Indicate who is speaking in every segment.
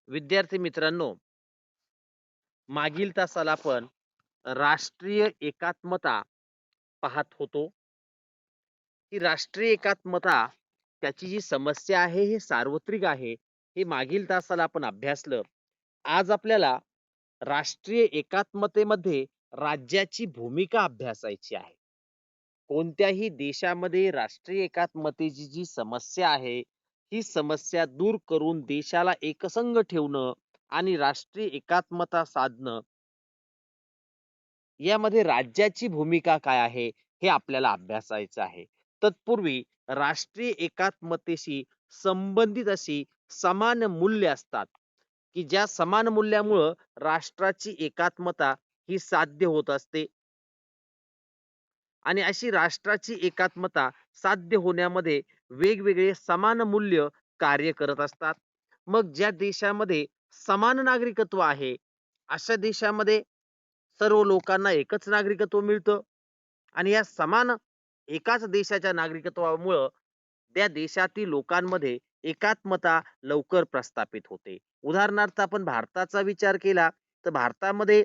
Speaker 1: विद्यार्थी मित्रांनो, मागील तासाला आपण राष्ट्रीय एकात्मता पाहत होतो. ही राष्ट्रीय एकात्मता त्याची जी समस्या आहे हे सार्वत्रिक आहे. हे मागील तासाला आपण अभ्यासलं. आज आपल्याला राष्ट्रीय एकात्मतेमध्ये राज्याची भूमिका अभ्यासायची आहे. कोणत्याही देशामध्ये राष्ट्रीय एकात्मतेची जी समस्या आहे, ही समस्या दूर करून देशाला एकसंघ ठेवणं आणि राष्ट्रीय एकात्मता साधणं यामध्ये राज्याची भूमिका काय आहे हे आपल्याला अभ्यासायचं आहे. तत्पूर्वी राष्ट्रीय एकात्मतेशी संबंधित अशी समान मूल्य असतात, की ज्या समान मूल्यामुळं राष्ट्राची एकात्मता ही साध्य होत असते आणि अशी राष्ट्राची एकात्मता साध्य होण्यामध्ये वेगवेगळे समान मूल्य कार्य करत असतात. मग ज्या देशामध्ये समान नागरिकत्व आहे, अशा देशामध्ये सर्व लोकांना एकच नागरिकत्व मिळतं आणि या समान एकाच देशाच्या नागरिकत्वामुळं त्या देशातील लोकांमध्ये एकात्मता लवकर प्रस्थापित होते. उदाहरणार्थ आपण भारताचा विचार केला तर भारतामध्ये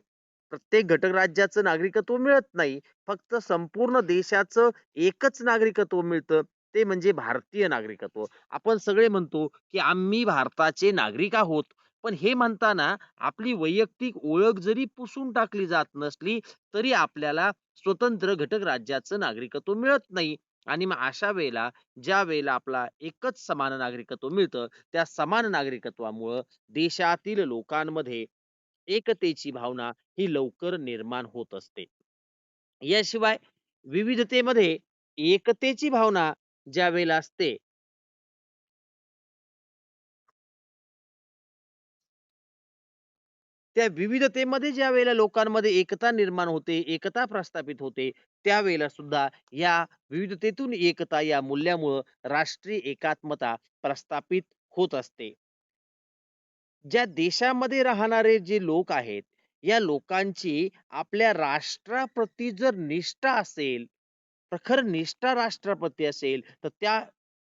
Speaker 1: प्रत्येक घटक राज्याचं नागरिकत्व मिळत नाही. फक्त संपूर्ण देशाचं एकच नागरिकत्व मिळतं. ते म्हणजे भारतीय नागरिकत्व. आपण सगळे म्हणतो, की आम्ही भारताचे नागरिक आहोत. पण हे म्हणताना आपली वैयक्तिक ओळख जरी पुसून टाकली जात नसली, तरी आपल्याला स्वतंत्र घटक राज्याचं नागरिकत्व मिळत नाही. आणि मग अशा वेळेला ज्या वेळेला आपला एकच समान नागरिकत्व मिळतं, त्या समान नागरिकत्वामुळं देशातील लोकांमध्ये एकतेची भावना ही लवकर निर्माण होत असते. याशिवाय विविधतेमध्ये एकतेची भावना ज्यावेळेला असते, त्या विविधतेमध्ये ज्यावेळेला लोकांमध्ये एकता निर्माण होते, एकता प्रस्थापित होते, त्यावेळेला सुद्धा या विविधतेतून एकता या मूल्यामुळं राष्ट्रीय एकात्मता प्रस्थापित होत असते. ज्या देशामध्ये राहणारे जे लोक आहेत, या लोकांची आपल्या राष्ट्राप्रती जर निष्ठा असेल, प्रखर निष्ठा राष्ट्राप्रती असेल, तर त्या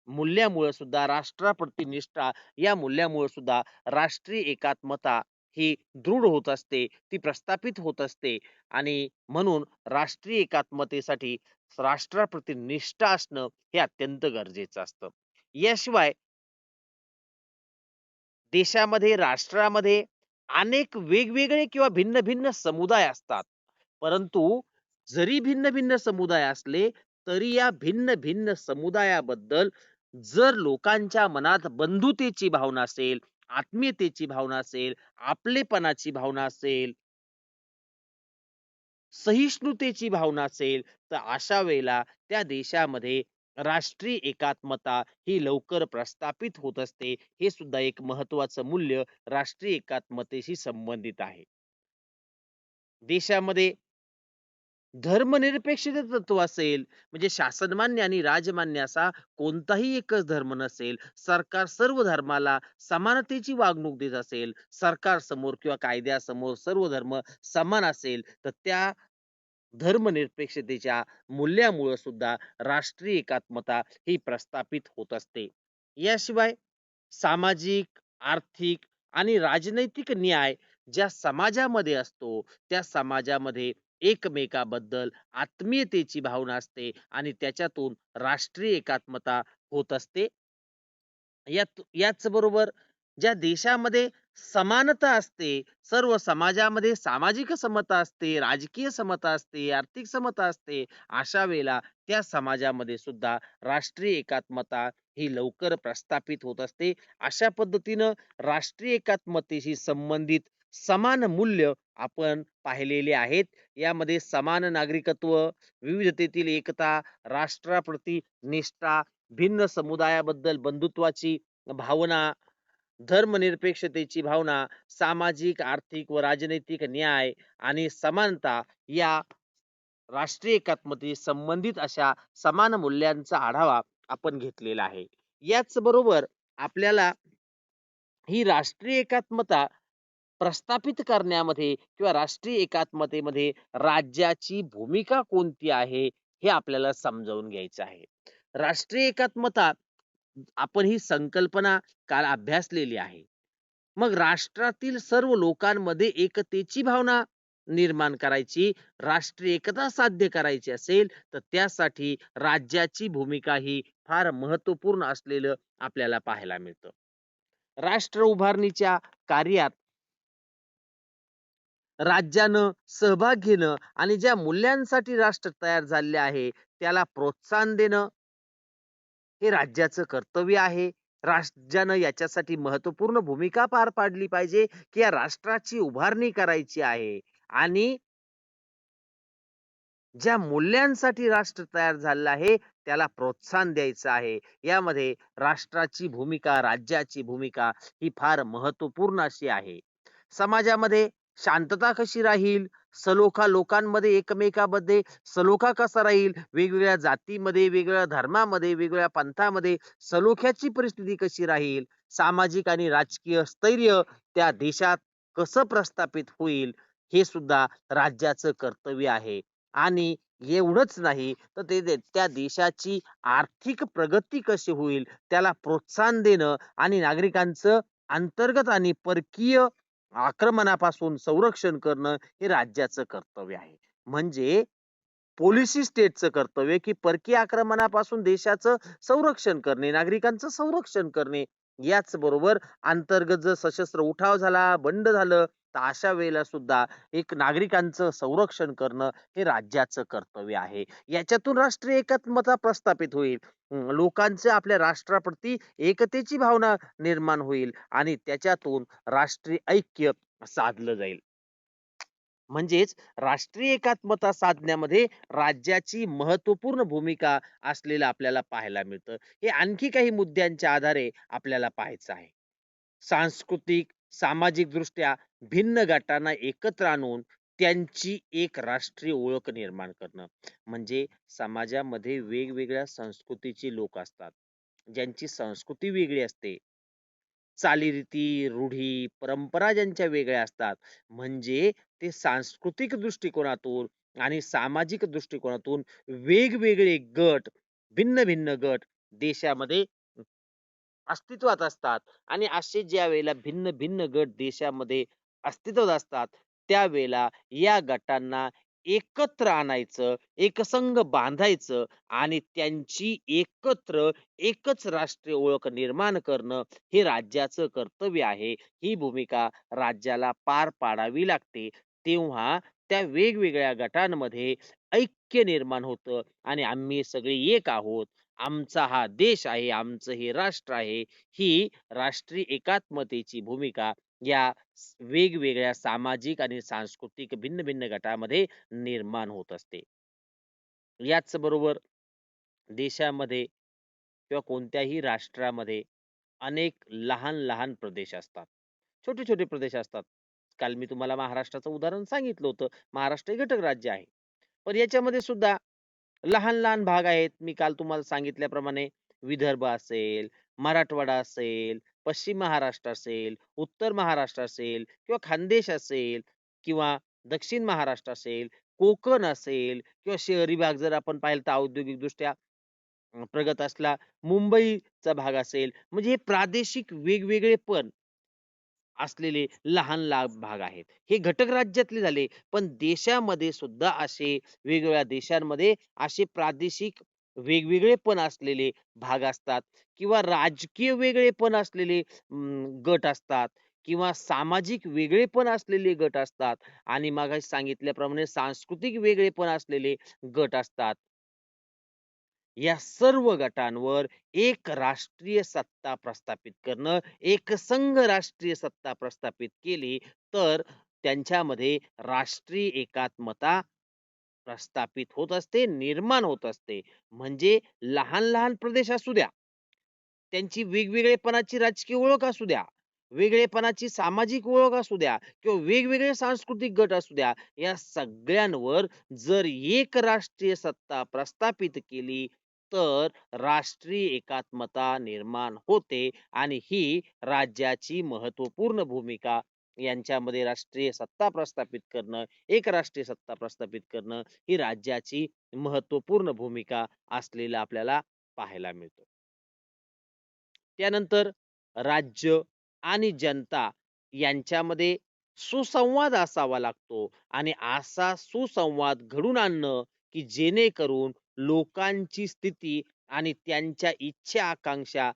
Speaker 1: मूल्यामुळे सुद्धा राष्ट्राप्रती निष्ठा या मूल्यामुळे सुद्धा राष्ट्रीय एकात्मता ही दृढ होत असते, ती प्रस्थापित होत असते आणि म्हणून राष्ट्रीय एकात्मतेसाठी राष्ट्राप्रती निष्ठा असणं हे अत्यंत गरजेचं असतं. याशिवाय देशामध्ये, राष्ट्रामध्ये अनेक वेगवेगळे किंवा भिन्न-भिन्न समुदाय असतात. परंतु जरी भिन्न-भिन्न समुदाय असले, तरी या भिन्न-भिन्न समुदायाबद्दल जर लोकांच्या मनात बंधुतेची भावना असेल, आत्मीयतेची भावना असेल, आपलेपणाची भावना असेल, सहिष्णुतेची भावना असेल, तर अशा वेळेला त्या देशामध्ये राष्ट्रीय एकात्मता ही लवकर प्रस्थापित होत असते. हे सुद्धा एक महत्वाचं मूल्य राष्ट्रीय एकात्मतेशी संबंधित आहे. देशामध्ये धर्मनिरपेक्षते तत्व असेल, म्हणजे शासनमान्य आणि राजमान्य असा कोणताही एकच धर्म नसेल, सरकार सर्व धर्माला समानतेची वागणूक देत असेल, सरकार समोर किंवा कायद्यासमोर सर्व धर्म समान असेल, तर त्या धर्मनिरपेक्षतेच्या मूल्यामुळे सुद्धा राष्ट्रीय एकात्मता ही प्रस्थापित होत असते. याशिवाय सामाजिक, आर्थिक आणि राजनैतिक न्याय ज्या समाजामध्ये असतो, त्या समाजामध्ये एकमेकाबद्दल आत्मीयतेची भावना असते आणि त्याच्यातून राष्ट्रीय एकात्मता होत असते. याच बरोबर ज्या देशामध्ये समानता असते, सर्व समाजामध्ये सामाजिक समता असते, राजकीय समता असते, आर्थिक समता असते, अशा वेळेला त्या समाजामध्ये सुद्धा राष्ट्रीय एकात्मता ही लवकर प्रस्थापित होत असते. अशा पद्धतीनं राष्ट्रीय एकात्मतेशी संबंधित समान मूल्य आपण पाहिलेले आहेत. यामध्ये समान नागरिकत्व, विविधतेतील एकता, राष्ट्राप्रती निष्ठा, भिन्न समुदायाबद्दल बंधुत्वाची भावना, धर्मनिरपेक्षतेची भावना, सामाजिक, आर्थिक व राजनैतिक न्याय आणि समानता या राष्ट्रीय एकात्मतेशी संबंधित अशा समान मूल्यांचा आढावा आपण घेतलेला आहे. याच बरोबर आपल्याला ही राष्ट्रीय एकात्मता प्रस्थापित करण्यामध्ये किंवा राष्ट्रीय एकात्मतेमध्ये राज्याची भूमिका कोणती आहे, हे आपल्याला समजावून घ्यायचं आहे. राष्ट्रीय एकात्मता आपण ही संकल्पना काल अभ्यासलेली आहे. मग राष्ट्रातील सर्व लोकांमध्ये एकतेची भावना निर्माण करायची, राष्ट्रीय एकता साध्य करायची असेल, तर त्यासाठी राज्याची भूमिका ही फार महत्त्वपूर्ण असलेलं आपल्याला पाहायला मिळतं. राष्ट्र उभारणीच्या कार्यात राज्यानं सहभाग घेणं आणि ज्या मूल्यांसाठी राष्ट्र तयार झालेले आहे, त्याला प्रोत्साहन देणं हे राज्याचं कर्तव्य आहे. राज्यानं याच्यासाठी महत्त्वपूर्ण भूमिका पार पाडली पाहिजे, की या राष्ट्राची उभारणी करायची आहे आणि ज्या मूल्यांसाठी राष्ट्र तयार झालेलं आहे, त्याला प्रोत्साहन द्यायचं आहे. यामध्ये राष्ट्राची भूमिका, राज्याची भूमिका ही फार महत्त्वपूर्ण अशी आहे. समाजामध्ये शांतता कशी राहील, सलोखा लोकांमध्ये एकमेकांमध्ये सलोखा कसा राहील, वेगवेगळ्या जातीमध्ये, वेगवेगळ्या धर्मामध्ये, वेगवेगळ्या पंथामध्ये सलोख्याची परिस्थिती कशी राहील, सामाजिक आणि राजकीय स्थैर्य त्या देशात कसं प्रस्थापित होईल, हे सुद्धा राज्याचं कर्तव्य आहे. आणि एवढंच नाही तर त्या देशाची आर्थिक प्रगती कशी होईल, त्याला प्रोत्साहन देणं आणि नागरिकांचं अंतर्गत आणि परकीय आक्रमणापासून संरक्षण करणं हे राज्याचं कर्तव्य आहे. म्हणजे पॉलिसी स्टेटचं कर्तव्य, की परकीय आक्रमणापासून देशाचं संरक्षण करणे, नागरिकांचं संरक्षण करणे. याच बरोबर अंतर्गत जर सशस्त्र उठाव झाला, बंड झालं, तर अशा वेळेला सुद्धा एक नागरिकांचं संरक्षण करणं हे राज्याचं कर्तव्य आहे. याच्यातून राष्ट्रीय एकात्मता प्रस्थापित होईल. लोकांचे आपल्या राष्ट्राप्रती एकतेची भावना निर्माण होईल आणि त्याच्यातून राष्ट्रीय ऐक्य साधलं जाईल. म्हणजेच राष्ट्रीय एकात्मता साधण्यामध्ये राज्याची महत्त्वपूर्ण भूमिका असलेलं आपल्याला पाहायला मिळतं. हे आणखी काही मुद्द्यांच्या आधारे आपल्याला पाहायचं आहे. सांस्कृतिक, सामाजिक दृष्ट्या भिन्न गटांना एकत्र आणून त्यांची एक राष्ट्रीय ओळख निर्माण करणं. म्हणजे समाजामध्ये वेगवेगळ्या संस्कृतीची लोक असतात. ज्यांची संस्कृती वेगळी असते. चालीरीती, रूढी, परंपरा ज्यांच्या वेगळ्या असतात. म्हणजे ते सांस्कृतिक दृष्टिकोनातून आणि सामाजिक दृष्टिकोनातून वेगवेगळे गट, भिन्न-भिन्न गट देशामध्ये अस्तित्वात असतात आणि असे ज्यावेळेला भिन्न-भिन्न गट देशामध्ये अस्तित्वात असतात, त्यावेळेला या गटांना एकत्र आणायचं, एकसंघ बांधायचं आणि त्यांची एकत्र एकच राष्ट्रीय ओळख निर्माण करणं हे राज्याचं कर्तव्य आहे. ही भूमिका राज्याला पार पाडावी लागते. तेव्हा त्या वेगवेगळ्या गटांमध्ये ऐक्य निर्माण होतं आणि आम्ही सगळे एक आहोत. आमचा हा देश आहे, आमचं हे राष्ट्र आहे. ही राष्ट्रीय एकात्मतेची भूमिका या वेगवेगळ्या सामाजिक आणि सांस्कृतिक भिन्न-भिन्न गटामध्ये निर्माण होत असते. याच बरोबर देशामध्ये किंवा कोणत्याही राष्ट्रामध्ये अनेक लहान-लहान प्रदेश असतात. छोटे-छोटे प्रदेश असतात. काल मी तुम्हाला महाराष्ट्राचं उदाहरण सांगितलं होतं. महाराष्ट्र हे घटक राज्य आहे. पण याच्यामध्ये सुद्धा लहान-लहान भाग आहेत. मी काल तुम्हाला सांगितल्याप्रमाणे विदर्भ असेल, मराठवाडा असेल, पश्चिम महाराष्ट्र असेल, उत्तर महाराष्ट्र असेल किंवा खानदेश असेल किंवा दक्षिण महाराष्ट्र असेल, कोकण असेल किंवा शहरी भाग जर आपण पाहिलं तर औद्योगिकदृष्ट्या प्रगत असला, मुंबईचा भाग असेल. म्हणजे हे प्रादेशिक वेगवेगळेपण असलेले लहान भाग आहेत. हे घटक राज्यातले झाले. पण देशामध्ये सुद्धा असे वेगवेगळ्या देशांमध्ये असे प्रादेशिक वेगवेगळेपण असलेले भाग असतात किंवा राजकीय वेगळेपण असलेले गट असतात किंवा सामाजिक वेगळेपण असलेले गट असतात आणि मगाशी सांगितल्याप्रमाणे सांस्कृतिक वेगळेपण असलेले गट असतात. या सर्व गटांवर एक राष्ट्रीय सत्ता प्रस्थापित करणं, एकसंघ राष्ट्रीय सत्ता प्रस्थापित केली, तर त्यांच्यामध्ये राष्ट्रीय एकात्मता प्रस्थापित होत असते, निर्माण होत असते. म्हणजे लहान-लहान प्रदेश असू द्या, त्यांची वेगवेगळेपणाची राजकीय ओळख असू द्या, वेगळेपणाची सामाजिक ओळख असू द्या किंवा वेगवेगळे सांस्कृतिक गट असू द्या, या सगळ्यांवर जर एक राष्ट्रीय सत्ता प्रस्थापित केली, तर राष्ट्रीय एकात्मता निर्माण होते आणि ही राज्याची महत्त्वपूर्ण भूमिका यांच्यामध्ये राष्ट्रीय सत्ता प्रस्थापित करणं, एक राष्ट्रीय सत्ता प्रस्थापित करणं ही राज्याची महत्त्वपूर्ण भूमिका असलेलं आपल्याला पाहायला मिळतं. त्यानंतर राज्य आणि जनता यांच्यामध्ये सुसंवाद असावा लागतो आणि असा सुसंवाद घडवून आणणं, की जेणेकरून लोकांची स्थिती आणि त्यांच्या इच्छा, आकांक्षा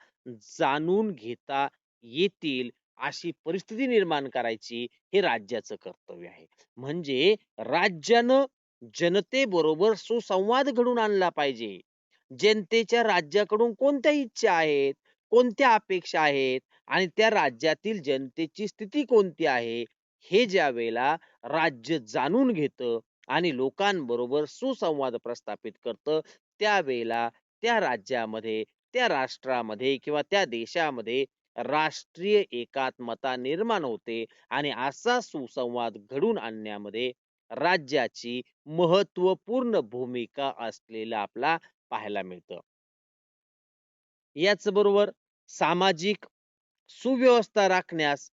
Speaker 1: जाणून घेता येतील, अशी परिस्थिती निर्माण करायची हे राज्याचं कर्तव्य आहे. म्हणजे राज्यानं जनतेबरोबर सुसंवाद घडवून आणला पाहिजे. जनतेच्या राज्याकडून कोणत्या इच्छा आहेत, कोणत्या अपेक्षा आहेत आणि त्या राज्यातील जनतेची स्थिती कोणती आहे, हे ज्यावेळेला राज्य जाणून घेतं आणि लोकांबरोबर सुसंवाद प्रस्थापित करतं, त्यावेळेला त्या राज्यामध्ये, त्या राष्ट्रामध्ये किंवा त्या देशामध्ये राष्ट्रीय एकात्मता निर्माण होते आणि असा सुसंवाद घडवून आणण्यामध्ये राज्याची महत्त्वपूर्ण भूमिका असलेला आपला पाहायला मिळतं. याचबरोबर सामाजिक सुव्यवस्था राखण्यास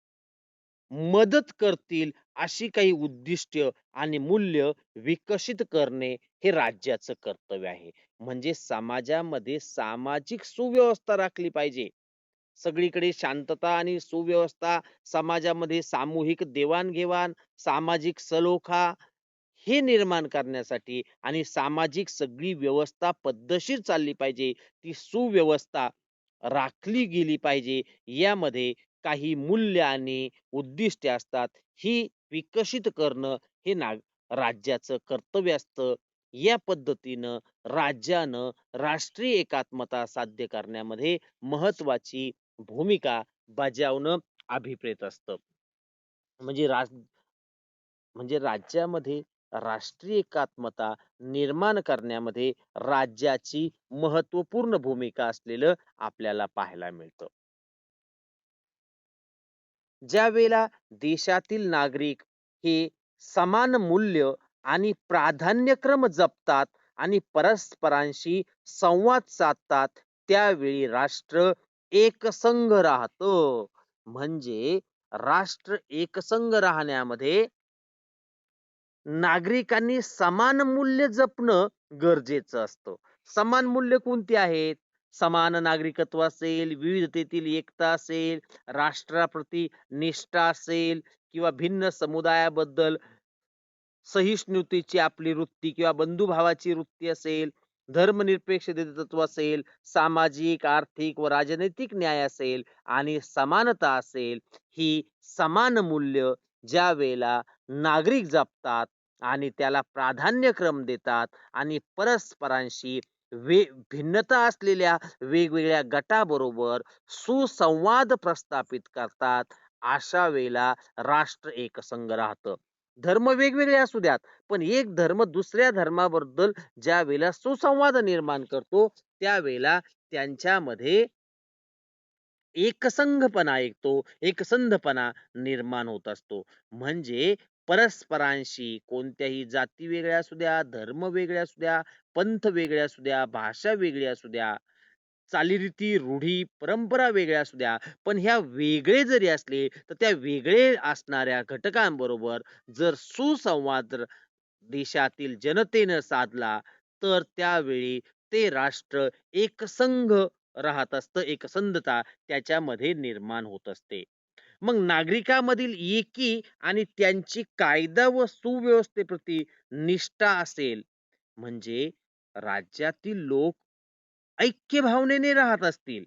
Speaker 1: मदत करतील अशी काही उद्दिष्ट आणि मूल्य विकसित करणे हे राज्याचं कर्तव्य आहे. म्हणजे समाजामध्ये सामाजिक सुव्यवस्था राखली पाहिजे. सगळीकडे शांतता आणि सुव्यवस्था, समाजामध्ये सामूहिक देवाण सामाजिक सलोखा हे निर्माण करण्यासाठी आणि सामाजिक सगळी व्यवस्था पद्धतशीर चालली पाहिजे. ती सुव्यवस्था राखली गेली पाहिजे. यामध्ये काही मूल्य आणि उद्दिष्टे असतात. ही विकसित करणं हे राज्याचं कर्तव्य असतं. या पद्धतीनं राज्यानं राष्ट्रीय एकात्मता साध्य करण्यामध्ये महत्त्वाची भूमिका बजावणं अभिप्रेत असतं. म्हणजे राज्यामध्ये राष्ट्रीय एकात्मता निर्माण करण्यामध्ये राज्याची महत्त्वपूर्ण भूमिका असलेलं आपल्याला पाहायला मिळतं. ज्यावेळेला देशातील नागरिक हे समान मूल्य आणि प्राधान्यक्रम जपतात आणि परस्परांशी संवाद साधतात, त्यावेळी राष्ट्र एकसंघ राहतं. म्हणजे राष्ट्र एकसंघ राहण्यामध्ये नागरिकांनी समान मूल्य जपणं गरजेचं असतं. समान मूल्य कोणती आहेत? समान नागरिकत्व असेल, विविधतेतील एकता असेल, राष्ट्राप्रती निष्ठा असेल किंवा भिन्न समुदायाबद्दल सहिष्णुतेची आपली वृत्ती किंवा बंधुभावाची वृत्ती असेल, धर्मनिरपेक्ष तत्व असेल, सामाजिक, आर्थिक व राजनैतिक न्याय असेल आणि समानता असेल, ही समान मूल्य ज्यावेळेला नागरिक जपतात आणि त्याला प्राधान्यक्रम देतात आणि परस्परांशी भिन्नता असलेल्या वेगवेगळ्या गटाबरोबर सुसंवाद प्रस्थापित करतात, अशा वेळेला राष्ट्र एकसंघ राहतं. धर्म वेगवेगळे असू द्यात, पण एक धर्म दुसऱ्या धर्माबद्दल ज्यावेळेला सुसंवाद निर्माण करतो, त्यावेळेला त्यांच्यामध्ये एकसंघपणा येतो, एकसंधपणा निर्माण होत असतो. म्हणजे परस्परांशी कोणत्याही जाती वेगळ्या असू द्या, धर्म वेगळे असू द्या, पंथ वेगळे असू द्या, भाषा वेगळी असू द्या, चालीरीती, रूढी, परंपरा वेगळ्या असू द्या, पण ह्या वेगळे जरी असले, तर त्या वेगळे असणाऱ्या घटकांबरोबर जर सुसंवाद देशातील जनतेनं साधला, तर त्यावेळी ते राष्ट्र एकसंघ राहत असतं, एकसंधता त्याच्यामध्ये निर्माण होत असते. मग नागरिकांमधील एकी आणि त्यांची कायदा व सुव्यवस्थेप्रती निष्ठा असेल, म्हणजे राज्यातील लोक ऐक्य भावनेने राहत असतील,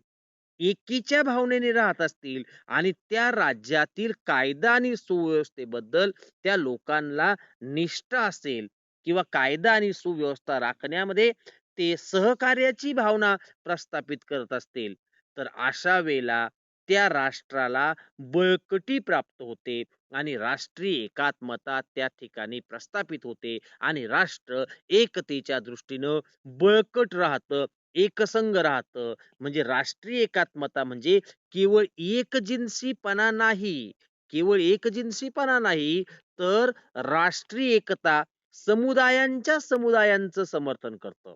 Speaker 1: एकीच्या भावनेने राहत असतील आणि त्या राज्यातील कायदा आणि सुव्यवस्थेबद्दल त्या लोकांना निष्ठा असेल किंवा कायदा आणि सुव्यवस्था राखण्यामध्ये ते सहकार्याची भावना प्रस्थापित करत असतील, तर अशा वेळेला त्या राष्ट्राला बळकटी प्राप्त होते आणि राष्ट्रीय एकात्मता त्या ठिकाणी प्रस्थापित होते आणि राष्ट्र एकतेच्या दृष्टीनं बळकट राहतं, एकसंघ राहतं. म्हणजे राष्ट्रीय एकात्मता म्हणजे केवळ एकजिन्सीपणा नाही, केवळ एकजिन्सीपणा नाही, तर राष्ट्रीय एकता समुदायांचं समर्थन करतं.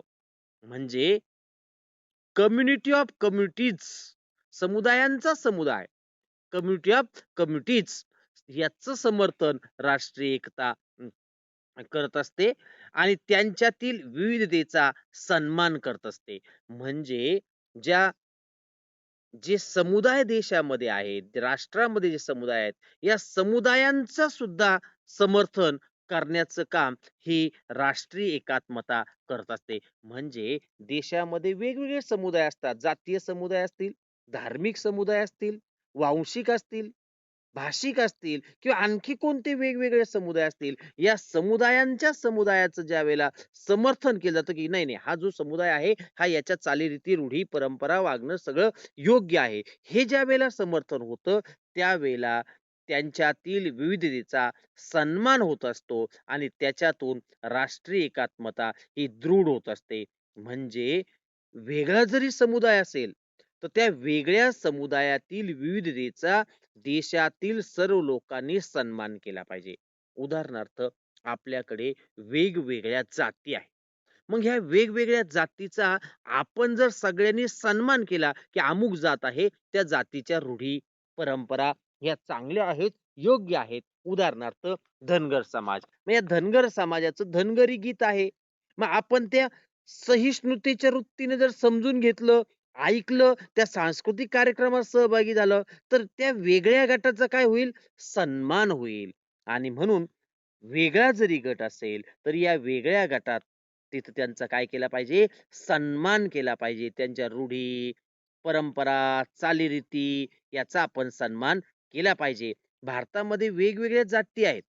Speaker 1: म्हणजे कम्युनिटी ऑफ कम्युनिटीज, समुदायांचा समुदाय, कम्युनिटी ऑफ कम्युनिटीज याचं समर्थन राष्ट्रीय एकता करत असते आणि त्यांच्यातील विविधतेचा सन्मान करत असते. म्हणजे ज्या जे समुदाय देशामध्ये आहेत, राष्ट्रामध्ये जे समुदाय आहेत, या समुदायांचं सुद्धा समर्थन करण्याचं काम ही राष्ट्रीय एकात्मता करत असते. म्हणजे देशामध्ये वेगवेगळे समुदाय असतात. जातीय समुदाय असतील, धार्मिक समुदाय असतील, वांशिक असतील, भाषिक असतील किंवा आणखी कोणते वेगवेगळे समुदाय असतील. या समुदायाचं ज्यावेळेला समर्थन केलं जातं, की नाही, नाही हा जो समुदाय आहे, हा याच्या चालीरीती, रूढी, परंपरा, वागणं सगळं योग्य आहे. हे ज्यावेळेला समर्थन होतं, त्यावेळेला त्यांच्यातील विविधतेचा सन्मान होत असतो आणि त्याच्यातून राष्ट्रीय एकात्मता ही दृढ होत असते. म्हणजे वेगळा जरी समुदाय असेल, तर त्या वेगळ्या समुदायातील विविधतेचा देशातील सर्व लोकांनी सन्मान केला पाहिजे. उदाहरणार्थ आपल्याकडे वेगवेगळ्या जाती आहेत. मग ह्या वेगवेगळ्या जातीचा आपण जर सगळ्यांनी सन्मान केला, की अमुक जात आहे, त्या जातीच्या रूढी, परंपरा ह्या चांगल्या आहेत, योग्य आहेत. उदाहरणार्थ धनगर समाज. मग या धनगर समाजाचं धनगरी गीत आहे. मग आपण त्या सहिष्णुतेच्या वृत्तीने जर समजून घेतलं, ऐकलं, त्या सांस्कृतिक कार्यक्रमात सहभागी झालं, तर त्या वेगळ्या गटाचा काय होईल? सन्मान होईल. आणि म्हणून वेगळा जरी गट असेल, तरी या वेगळ्या गटात तिथं त्यांचा काय केला पाहिजे? सन्मान केला पाहिजे. त्यांच्या रूढी, परंपरा, चालीरीती याचा आपण सन्मान केला पाहिजे. भारतामध्ये वेगवेगळ्या जाती आहेत.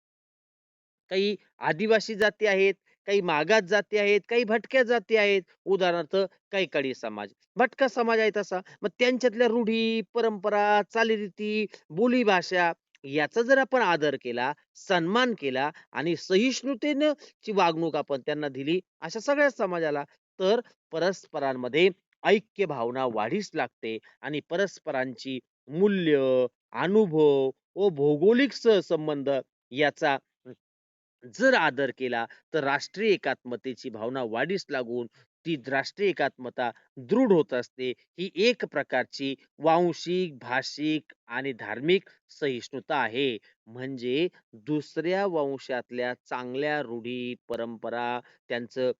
Speaker 1: काही आदिवासी जाती आहेत, काही मागास जाती आहेत, काही भटक्या जाती आहेत. उदाहरणार्थ कैकाडी समाज. भटका समाज आहे तसा. मग त्यांच्यातल्या रूढी, परंपरा, चालीरीती, बोलीभाषा याचा जर आपण आदर केला, सन्मान केला आणि सहिष्णुतेनं ची वागणूक आपण त्यांना दिली, अशा सगळ्या समाजाला, तर परस्परांमध्ये ऐक्य भावना वाढीस लागते आणि परस्परांची मूल्य, अनुभव व भौगोलिक सहसंबंध याचा जर आदर केला, तर राष्ट्रीय एकात्मतेची भावना वाढीस लागून ती राष्ट्रीय एकात्मता दृढ होत असते. ही एक प्रकारची वांशिक, भाषिक आणि धार्मिक सहिष्णुता आहे. म्हणजे दुसऱ्या वंशातल्या चांगल्या रूढी, परंपरा, त्यांचं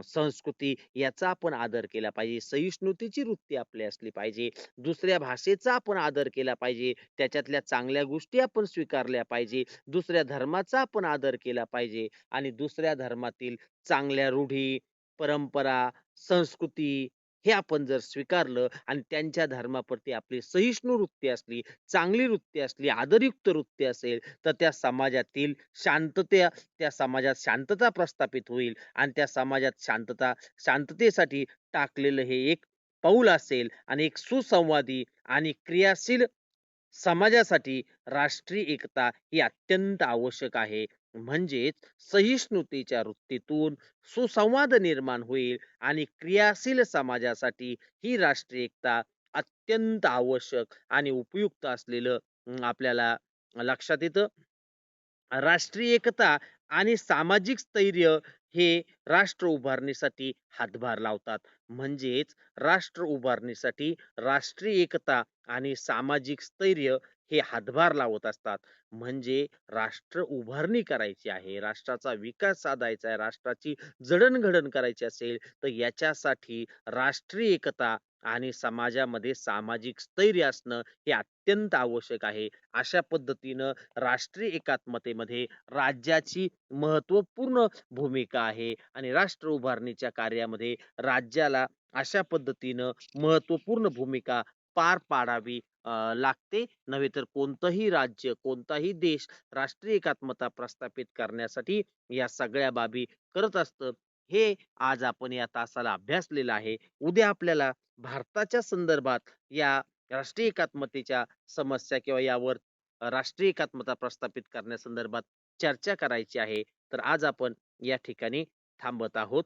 Speaker 1: संस्कृती याचा आपण आदर केला पाहिजे. सहिष्णुतेची वृत्ती आपली असली पाहिजे. दुसऱ्या भाषेचा आपण आदर केला पाहिजे. त्याच्यातल्या चांगल्या गोष्टी आपण स्वीकारल्या पाहिजे. दुसऱ्या धर्माचा आपण आदर केला पाहिजे आणि दुसऱ्या धर्मातील चांगल्या रूढी, परंपरा, संस्कृती हे आपण जर स्वीकारलं आणि त्यांच्या धर्माप्रती आपली सहिष्णू वृत्ती असली, चांगली वृत्ती असली, आदरयुक्त वृत्ती असेल, तर त्या समाजात शांतता प्रस्थापित होईल आणि त्या समाजात शांततेसाठी टाकलेलं हे एक पाऊल असेल आणि एक सुसंवादी आणि क्रियाशील समाजासाठी राष्ट्रीय एकता ही अत्यंत आवश्यक आहे. म्हणजेच सहिष्णुतेच्या वृत्तीतून सुसंवाद निर्माण होईल आणि क्रियाशील समाजासाठी ही राष्ट्रीय एकता अत्यंत आवश्यक आणि उपयुक्त असलेलं आपल्याला लक्षात येतं. राष्ट्रीय एकता आणि सामाजिक स्थैर्य हे राष्ट्र उभारणीसाठी हातभार लावतात. म्हणजेच राष्ट्र उभारणीसाठी राष्ट्रीय एकता आणि सामाजिक स्थैर्य हे हातभार लावत असतात. म्हणजे राष्ट्र उभारणी करायची आहे, राष्ट्राचा विकास साधायचा आहे, राष्ट्राची जडणघडण करायची असेल, तर याच्यासाठी राष्ट्रीय एकता आणि समाजामध्ये सामाजिक स्थैर्य असणं हे अत्यंत आवश्यक आहे. अशा पद्धतीनं राष्ट्रीय एकात्मतेमध्ये राज्याची महत्त्वपूर्ण भूमिका आहे आणि राष्ट्र उभारणीच्या कार्यामध्ये राज्याला अशा पद्धतीनं महत्त्वपूर्ण भूमिका पार पाडावी लागते. नव्हे तर कोणतंही राज्य, कोणताही देश राष्ट्रीय एकात्मता प्रस्थापित करण्यासाठी या सगळ्या बाबी करत असतं. हे आज आपण या तासाला अभ्यासलेलं आहे. उद्या आपल्याला भारताच्या संदर्भात या राष्ट्रीय एकात्मतेच्या समस्या किंवा यावर राष्ट्रीय एकात्मता प्रस्थापित करण्यासंदर्भात चर्चा करायची आहे. तर आज आपण या ठिकाणी थांबत आहोत.